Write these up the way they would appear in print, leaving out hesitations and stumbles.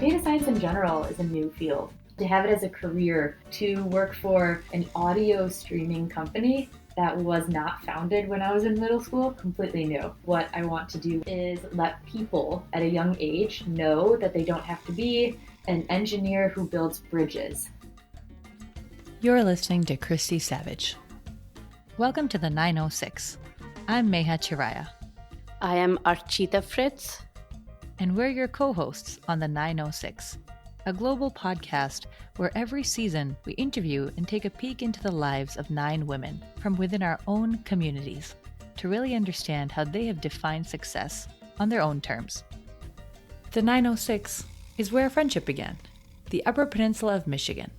Data science in general is a new field. To have it as a career, to work for an audio streaming company that was not founded when I was in middle school, completely new. What I want to do is let people at a young age know that they don't have to be an engineer who builds bridges. You're listening to Christy Savage. Welcome to the 906. I'm Meha Chiraya. I am Archita Fritz. And we're your co-hosts on the 906, a global podcast where every season we interview and take a peek into the lives of 9 women from within our own communities to really understand how they have defined success on their own terms. The 906 is where friendship began, the Upper Peninsula of Michigan.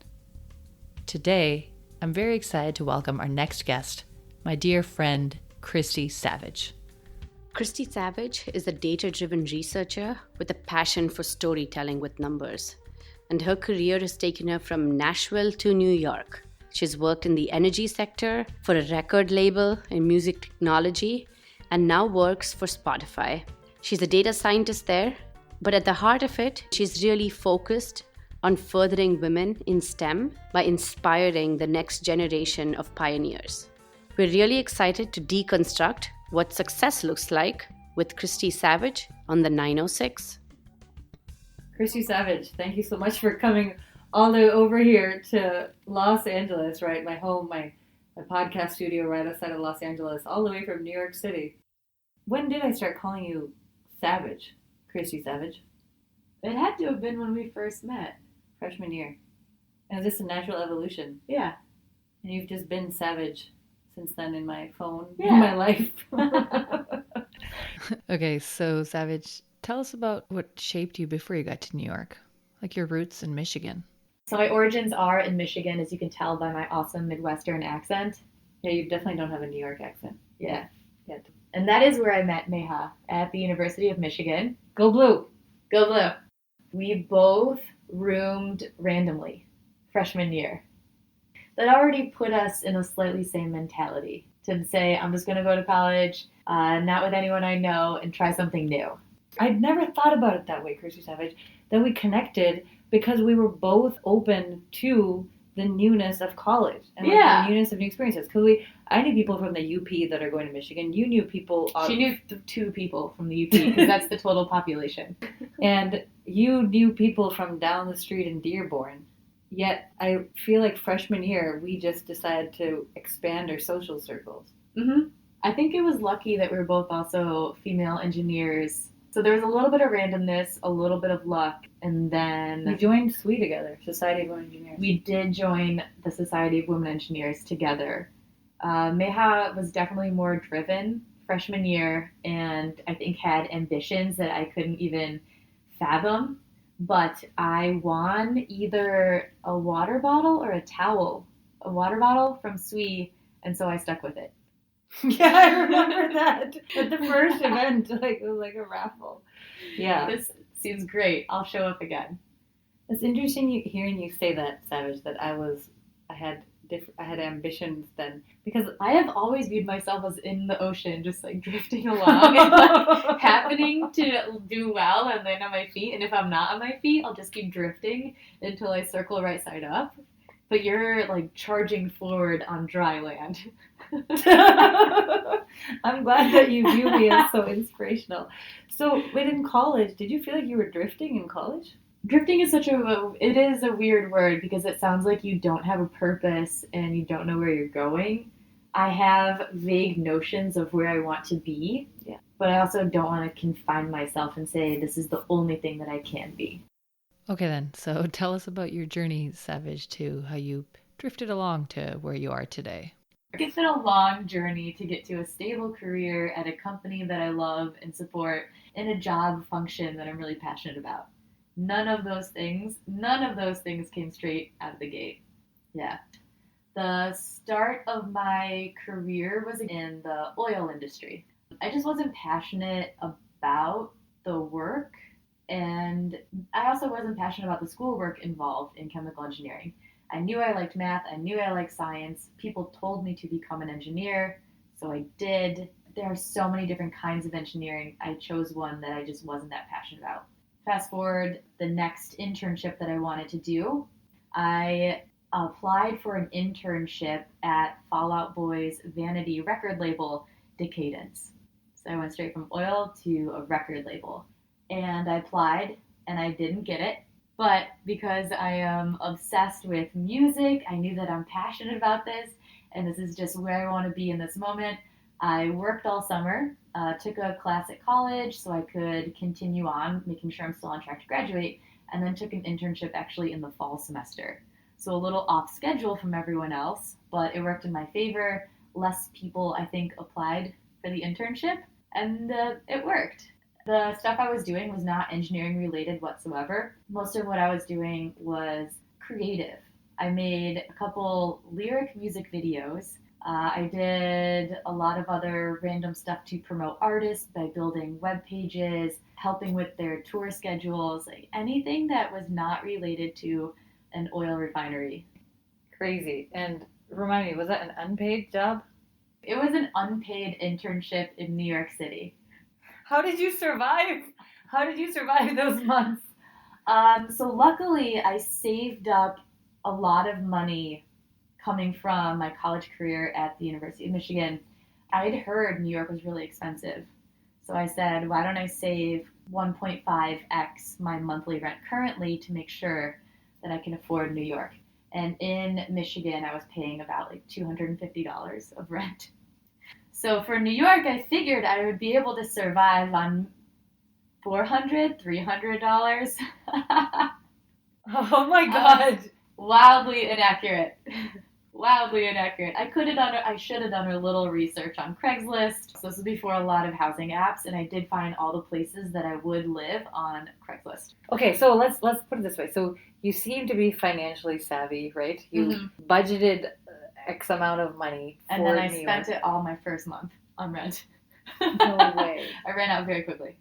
Today, I'm very excited to welcome our next guest, my dear friend, Christy Savage. Christy Savage is a data-driven researcher with a passion for storytelling with numbers, and her career has taken her from Nashville to New York. She's worked in the energy sector, for a record label in music technology, and now works for Spotify. She's a data scientist there, but at the heart of it, she's really focused on furthering women in STEM by inspiring the next generation of pioneers. We're really excited to deconstruct what success looks like with Christy Savage on the 906. Christy Savage, thank you so much for coming all the way over here to Los Angeles, right? My home, my podcast studio right outside of Los Angeles, all the way from New York City. When did I start calling you Savage, Christy Savage? It had to have been when we first met. Freshman year. And is this a natural evolution? Yeah. And you've just been Savage since then in my phone, Yeah. in my life. Okay, so Savage, tell us about what shaped you before you got to New York, like your roots in Michigan. So my origins are in Michigan, as you can tell by my awesome Midwestern accent. Yeah, you definitely don't have a New York accent. Yeah. And that is where I met Meha, at the University of Michigan. Go Blue! Go Blue! We both roomed randomly, freshman year. That already put us in a slightly same mentality to say, I'm just going to go to college, not with anyone I know, and try something new. I'd never thought about it that way, Christy Savage. Then we connected because we were both open to the newness of college and the newness of new experiences. Because I knew people from the UP that are going to Michigan. You knew people. She knew 2 people from the UP because that's the total population. And you knew people from down the street in Dearborn. Yet I feel like freshman year, we just decided to expand our social circles. Mm-hmm. I think it was lucky that we were both also female engineers. So there was a little bit of randomness, a little bit of luck, and then We joined SWE together, Society of Women Engineers. we did join the Society of Women Engineers together. Meha was definitely more driven freshman year, and I think had ambitions that I couldn't even fathom. But I won either a water bottle or a towel. A water bottle from SWE, and so I stuck with it. Yeah, I remember that. At the first event, it was like a raffle. Yeah. This seems great. I'll show up again. It's interesting hearing you say that, Savage, that I had ambitions then, because I have always viewed myself as in the ocean, just like drifting along and like happening to do well and land on my feet. And if I'm not on my feet, I'll just keep drifting until I circle right side up. But you're like charging forward on dry land. I'm glad that you view me as so inspirational. So, but in college, did you feel like you were drifting in college? Drifting is it is a weird word because it sounds like you don't have a purpose and you don't know where you're going. I have vague notions of where I want to be, but I also don't want to confine myself and say this is the only thing that I can be. Okay then, so tell us about your journey, Savage, to how you drifted along to where you are today. It's been a long journey to get to a stable career at a company that I love and support in a job function that I'm really passionate about. None of those things came straight out of the gate. Yeah. The start of my career was in the oil industry. I just wasn't passionate about the work, and I also wasn't passionate about the schoolwork involved in chemical engineering. I knew I liked math, I knew I liked science. People told me to become an engineer, so I did. There are so many different kinds of engineering. I chose one that I just wasn't that passionate about. Fast forward the next internship that I wanted to do, I applied for an internship at Fall Out Boy's vanity record label, Decadence. So I went straight from oil to a record label. And I applied and I didn't get it. But because I am obsessed with music, I knew that I'm passionate about this and this is just where I want to be in this moment. I worked all summer, took a class at college so I could continue on, making sure I'm still on track to graduate, and then took an internship actually in the fall semester. So a little off schedule from everyone else, but it worked in my favor. Less people, I think, applied for the internship, and it worked. The stuff I was doing was not engineering related whatsoever. Most of what I was doing was creative. I made a couple lyric music videos. I did a lot of other random stuff to promote artists by building web pages, helping with their tour schedules, like anything that was not related to an oil refinery. Crazy. And remind me, was that an unpaid job? It was an unpaid internship in New York City. How did you survive? How did you survive those months? So luckily, I saved up a lot of money coming from my college career at the University of Michigan. I'd heard New York was really expensive. So I said, why don't I save 1.5x my monthly rent currently to make sure that I can afford New York? And in Michigan, I was paying about like $250 of rent. So for New York, I figured I would be able to survive on $300. Oh my God. Wildly inaccurate. Wildly inaccurate. I should have done a little research on Craigslist. So this was before a lot of housing apps, and I did find all the places that I would live on Craigslist. Okay, so let's put it this way. So you seem to be financially savvy, right? You budgeted X amount of money for and then I New spent York. it all my first month on rent. No way. I ran out very quickly.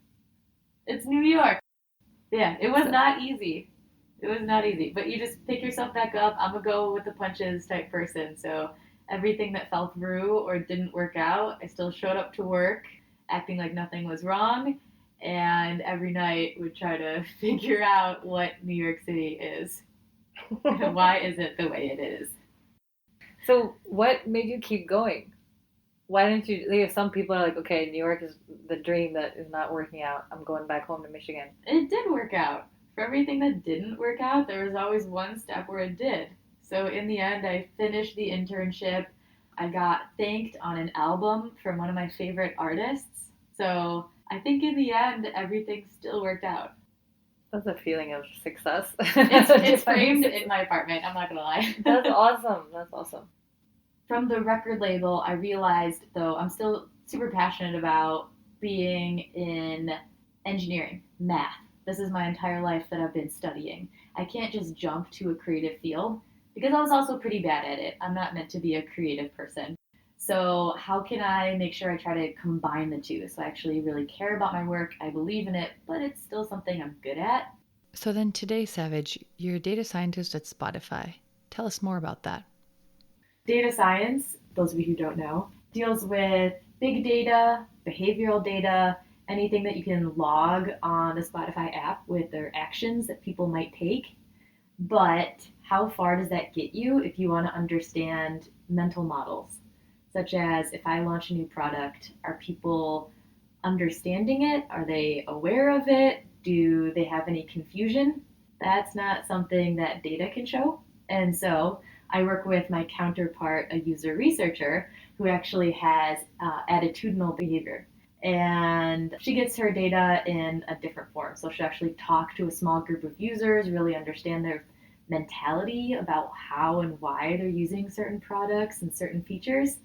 It's New York. Yeah, it was not easy. It was not easy, but you just pick yourself back up. I'm a go with the punches type person, so everything that fell through or didn't work out, I still showed up to work acting like nothing was wrong, and every night would try to figure out what New York City is. Why is it the way it is? So what made you keep going? Why didn't you? Like, some people are like, okay, New York is the dream that is not working out. I'm going back home to Michigan. It did work out. For everything that didn't work out, there was always one step where it did. So in the end, I finished the internship. I got thanked on an album from one of my favorite artists. So I think in the end, everything still worked out. That's a feeling of success. It's framed in my apartment. I'm not going to lie. That's awesome. That's awesome. From the record label, I realized, though, I'm still super passionate about being in engineering, math. This is my entire life that I've been studying. I can't just jump to a creative field because I was also pretty bad at it. I'm not meant to be a creative person. So how can I make sure I try to combine the two? So I actually really care about my work. I believe in it, but it's still something I'm good at. So then today, Savage, you're a data scientist at Spotify. Tell us more about that. Data science, those of you who don't know, deals with big data, behavioral data, anything that you can log on the Spotify app with their actions that people might take. But how far does that get you if you want to understand mental models? Such as if I launch a new product, are people understanding it? Are they aware of it? Do they have any confusion? That's not something that data can show. And so I work with my counterpart, a user researcher, who actually has attitudinal behavior. And she gets her data in a different form. So she'll actually talk to a small group of users, really understand their mentality about how and why they're using certain products and certain features.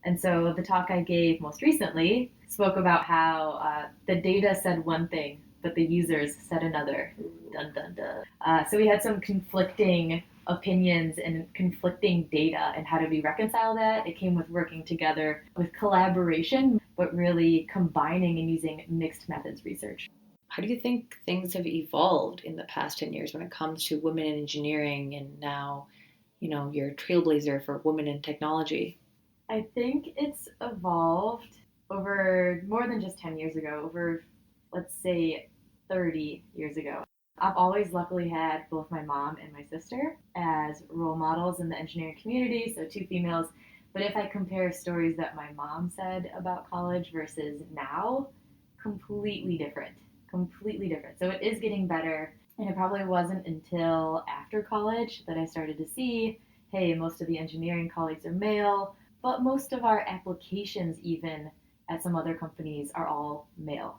And so the talk I gave most recently spoke about how the data said one thing, but the users said another. Dun, dun, dun. So we had some conflicting opinions and conflicting data, and how do we reconcile that? It came with working together with collaboration, but really combining and using mixed methods research. How do you think things have evolved in the past 10 years when it comes to women in engineering and now, you're a trailblazer for women in technology? I think it's evolved over more than just 10 years ago, over, let's say, 30 years ago. I've always luckily had both my mom and my sister as role models in the engineering community, so two females. But if I compare stories that my mom said about college versus now, completely different. Completely different. So it is getting better. And it probably wasn't until after college that I started to see, hey, most of the engineering colleagues are male, but most of our applications, even at some other companies, are all male.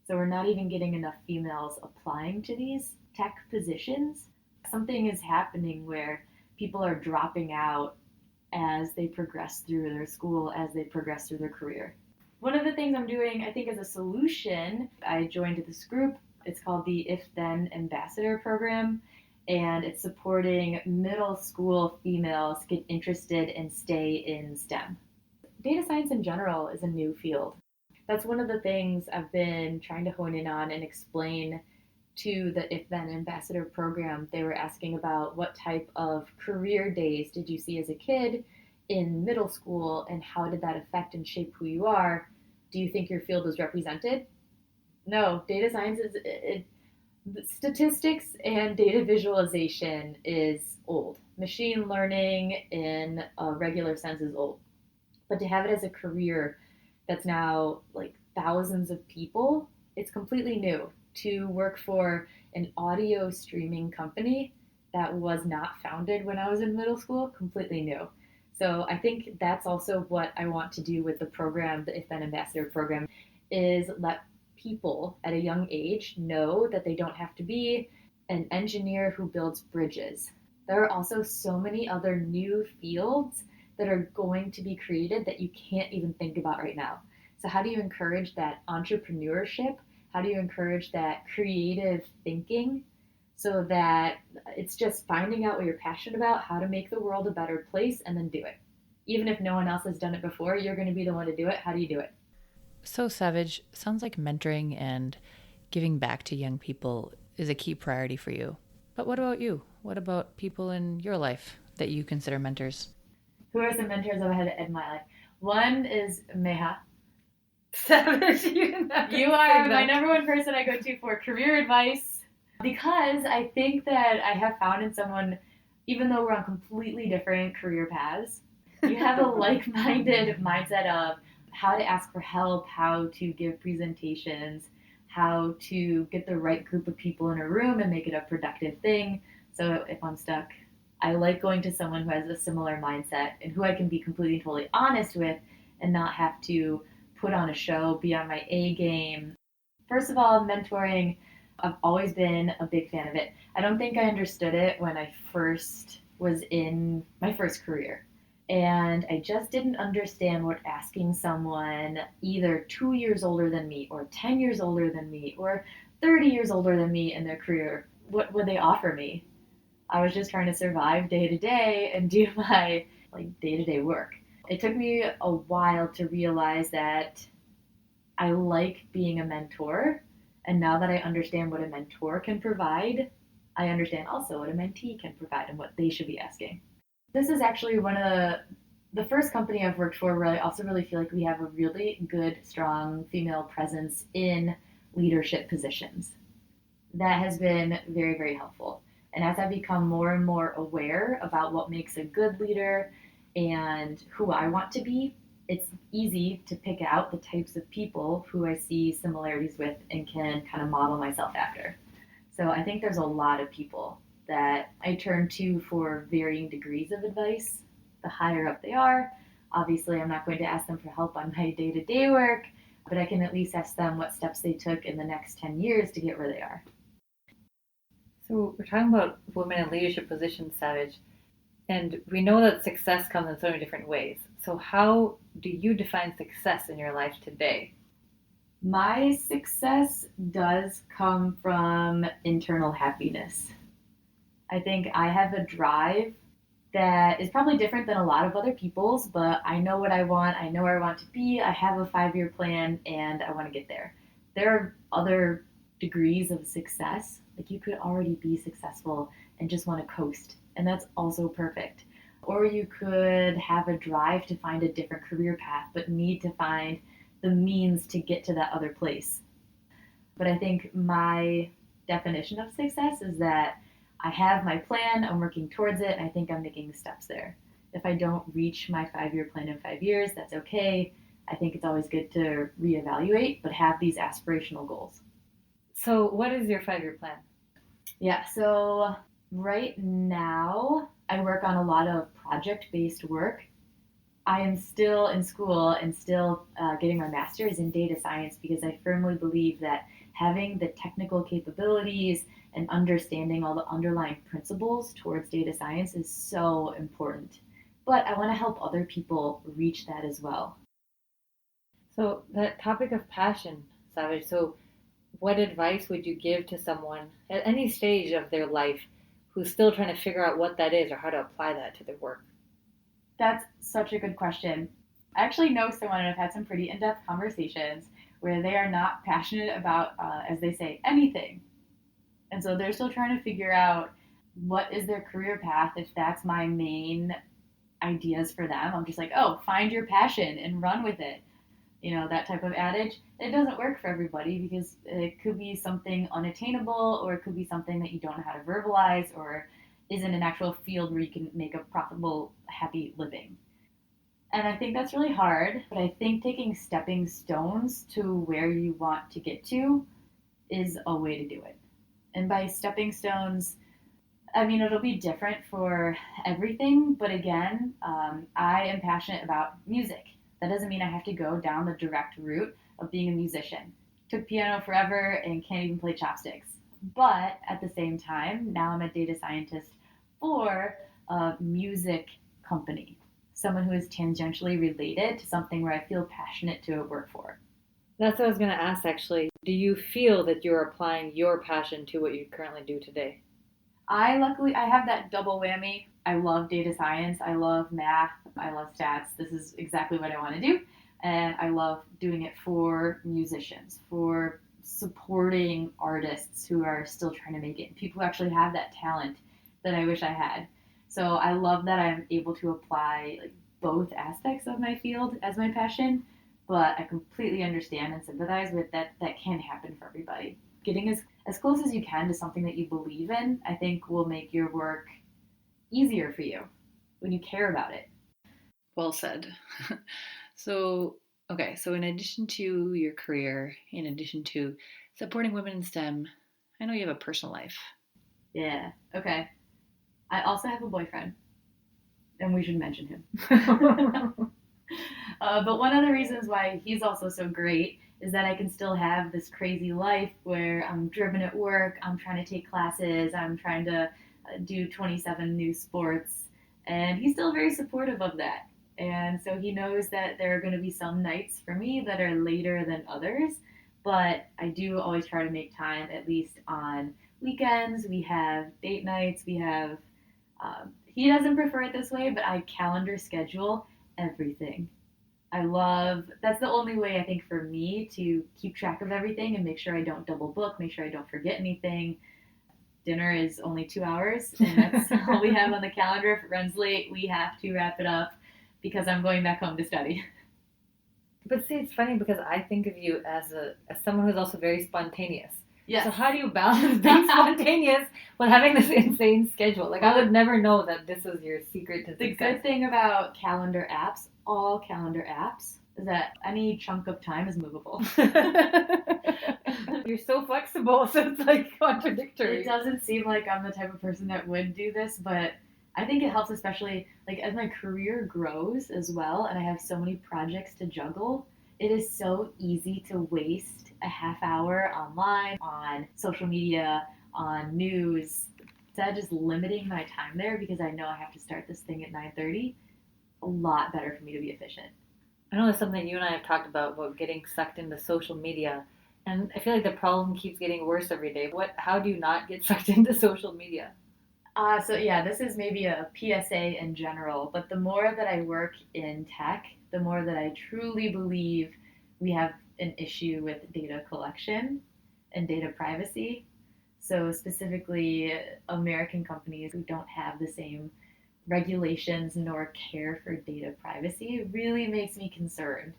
So we're not even getting enough females applying to these tech positions. Something is happening where people are dropping out as they progress through their school, as they progress through their career. One of the things I'm doing, I think, as a solution, I joined this group. It's called the If Then Ambassador Program, and it's supporting middle school females get interested and stay in STEM. Data science in general is a new field. That's one of the things I've been trying to hone in on and explain to the If Then Ambassador Program. They were asking about what type of career days did you see as a kid in middle school and how did that affect and shape who you are? Do you think your field was represented? No, data science statistics and data visualization is old. Machine learning in a regular sense is old. But to have it as a career that's now like thousands of people, it's completely new. To work for an audio streaming company that was not founded when I was in middle school, completely new. So I think that's also what I want to do with the program, the If Then Ambassador program, is let people at a young age know that they don't have to be an engineer who builds bridges. There are also so many other new fields that are going to be created that you can't even think about right now. So how do you encourage that entrepreneurship? How do you encourage that creative thinking so that it's just finding out what you're passionate about, how to make the world a better place, and then do it. Even if no one else has done it before, you're going to be the one to do it. How do you do it? So, Savage, sounds like mentoring and giving back to young people is a key priority for you. But what about you? What about people in your life that you consider mentors? Who are some mentors I've had in my life? One is Meha. Savage, you are my number one person I go to for career advice because I think that I have found in someone, even though we're on completely different career paths, you have a like-minded mindset of how to ask for help, how to give presentations, how to get the right group of people in a room and make it a productive thing. So if I'm stuck, I like going to someone who has a similar mindset and who I can be completely and totally honest with and not have to put on a show, be on my A game. First of all, mentoring, I've always been a big fan of it. I don't think I understood it when I first was in my first career. And I just didn't understand what asking someone either 2 years older than me or 10 years older than me or 30 years older than me in their career, what would they offer me? I was just trying to survive day to day and do my day-to-day work. It took me a while to realize that I like being a mentor. And now that I understand what a mentor can provide, I understand also what a mentee can provide and what they should be asking. This is actually one of the first company I've worked for where I also really feel like we have a really good, strong female presence in leadership positions. That has been very, very helpful. And as I become more and more aware about what makes a good leader and who I want to be, it's easy to pick out the types of people who I see similarities with and can kind of model myself after. So I think there's a lot of people that I turn to for varying degrees of advice. The higher up they are, obviously I'm not going to ask them for help on my day-to-day work, but I can at least ask them what steps they took in the next 10 years to get where they are. So we're talking about women in leadership positions, Savage, and we know that success comes in so many different ways. So how do you define success in your life today? My success does come from internal happiness. I think I have a drive that is probably different than a lot of other people's, but I know what I want. I know where I want to be. I have a 5-year plan and I want to get there. There are other degrees of success. Like you could already be successful and just want to coast, and that's also perfect. Or you could have a drive to find a different career path, but need to find the means to get to that other place. But I think my definition of success is that I have my plan, I'm working towards it, and I think I'm making steps there. If I don't reach my 5 year plan in 5 years, that's okay. I think it's always good to reevaluate, but have these aspirational goals. So, what is your 5 year plan? Yeah, so right now I work on a lot of project based work. I am still in school and still getting my master's in data science because I firmly believe that having the technical capabilities and understanding all the underlying principles towards data science is so important. But I want to help other people reach that as well. So, that topic of passion, Savage. So, what advice would you give to someone at any stage of their life who's still trying to figure out what that is or how to apply that to their work? That's such a good question. I actually know someone and I've had some pretty in depth conversations where they are not passionate about, as they say, anything. And so they're still trying to figure out what is their career path if that's my main ideas for them. I'm just like, oh, find your passion and run with it. That type of adage. It doesn't work for everybody because it could be something unattainable or it could be something that you don't know how to verbalize or isn't an actual field where you can make a profitable, happy living. And I think that's really hard, but I think taking stepping stones to where you want to get to is a way to do it. And by stepping stones, I mean, it'll be different for everything, but again, I am passionate about music. That doesn't mean I have to go down the direct route of being a musician. Took piano forever and can't even play chopsticks. But at the same time, now I'm a data scientist for a music company, someone who is tangentially related to something where I feel passionate to work for. That's what I was going to ask actually. Do you feel that you're applying your passion to what you currently do today? I have that double whammy. I love data science. I love math. I love stats. This is exactly what I want to do. And I love doing it for musicians, for supporting artists who are still trying to make it, people who actually have that talent that I wish I had. So I love that I'm able to apply like both aspects of my field as my passion, but I completely understand and sympathize with that can happen for everybody. Getting as close as you can to something that you believe in, I think will make your work easier for you when you care about it. Well said. So, okay, so in addition to your career, in addition to supporting women in STEM, I know you have a personal life. Yeah, okay. I also have a boyfriend, and we should mention him. But one of the reasons why he's also so great is that I can still have this crazy life where I'm driven at work, I'm trying to take classes, I'm trying to do 27 new sports, and he's still very supportive of that. And so he knows that there are going to be some nights for me that are later than others, but I do always try to make time, at least on weekends. We have date nights, he doesn't prefer it this way, but I calendar schedule everything. That's the only way I think for me to keep track of everything and make sure I don't double book, make sure I don't forget anything. Dinner is only 2 hours, and that's all we have on the calendar. If it runs late, we have to wrap it up because I'm going back home to study. But see, it's funny because I think of you as someone who's also very spontaneous. Yes. So how do you balance being spontaneous with having this insane schedule? Like, I would never know that this is your secret to success. The good thing about calendar apps, all calendar apps, is that any chunk of time is movable. You're so flexible, so it's like contradictory. It doesn't seem like I'm the type of person that would do this, but I think it helps, especially like as my career grows as well, and I have so many projects to juggle. It is so easy to waste a half hour online, on social media, on news. Instead of just limiting my time there because I know I have to start this thing at 9:30, a lot better for me to be efficient. I know that's something you and I have talked about getting sucked into social media. And I feel like the problem keeps getting worse every day. How do you not get sucked into social media? So yeah, this is maybe a PSA in general, but the more that I work in tech, the more that I truly believe we have an issue with data collection and data privacy. So specifically, American companies who don't have the same regulations nor care for data privacy really makes me concerned.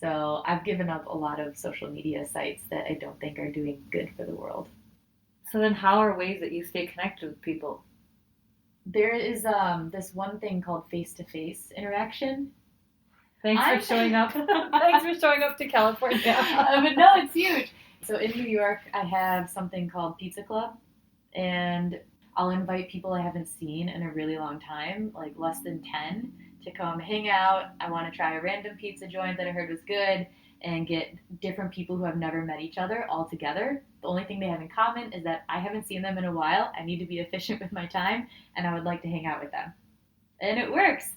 So I've given up a lot of social media sites that I don't think are doing good for the world. So then how are ways that you stay connected with people? There is this one thing called face-to-face interaction. Thanks for showing up. Thanks for showing up to California. But no, it's huge. So in New York, I have something called Pizza Club, and I'll invite people I haven't seen in a really long time, like less than 10, to come hang out. I want to try a random pizza joint that I heard was good and get different people who have never met each other all together. The only thing they have in common is that I haven't seen them in a while. I need to be efficient with my time, and I would like to hang out with them. And it works.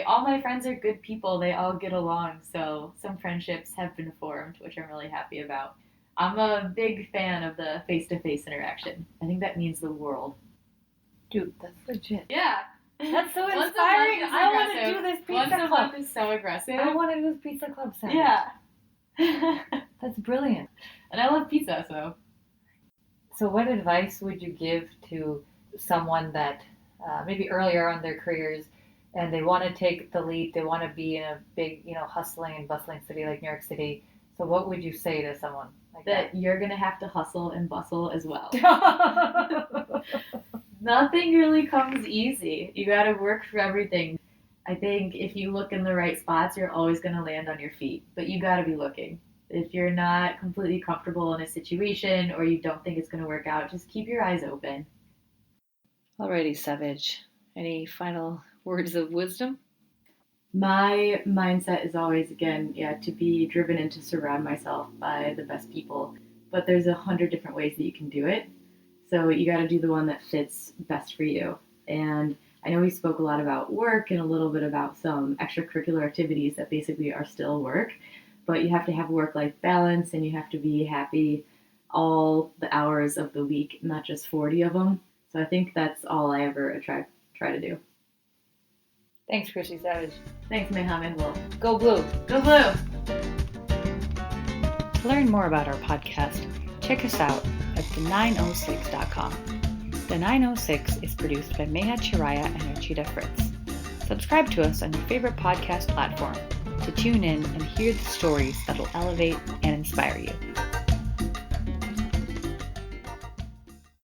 All my friends are good people. They all get along, so some friendships have been formed, which I'm really happy about. I'm a big fan of the face-to-face interaction. I think that means the world. Dude, that's legit. Yeah. That's so Once a inspiring. month is I want to aggressive. do this pizza Once a club. month is so aggressive. I want to do this pizza club sandwich. Yeah. That's brilliant. And I love pizza, so. So what advice would you give to someone that maybe earlier on in their careers and they want to take the leap, they want to be in a big, hustling and bustling city like New York City. So what would you say to someone like That you're going to have to hustle and bustle as well. that? Nothing really comes easy. You got to work for everything. I think if you look in the right spots, you're always going to land on your feet, but you got to be looking. If you're not completely comfortable in a situation or you don't think it's going to work out, just keep your eyes open. Alrighty, Savage. Any final words of wisdom? My mindset is always, again, to be driven and to surround myself by the best people. But there's 100 different ways that you can do it. So you got to do the one that fits best for you. And I know we spoke a lot about work and a little bit about some extracurricular activities that basically are still work. But you have to have work-life balance and you have to be happy all the hours of the week, not just 40 of them. So I think that's all I ever try to do. Thanks, Chrissy Savage. Thanks, Mohammed. Well, Go Blue. go blue! To learn more about our podcast, check us out at the906.com. The 906 is produced by Meha Chiraya and Rachida Fritz. Subscribe to us on your favorite podcast platform to tune in and hear the stories that'll elevate and inspire you.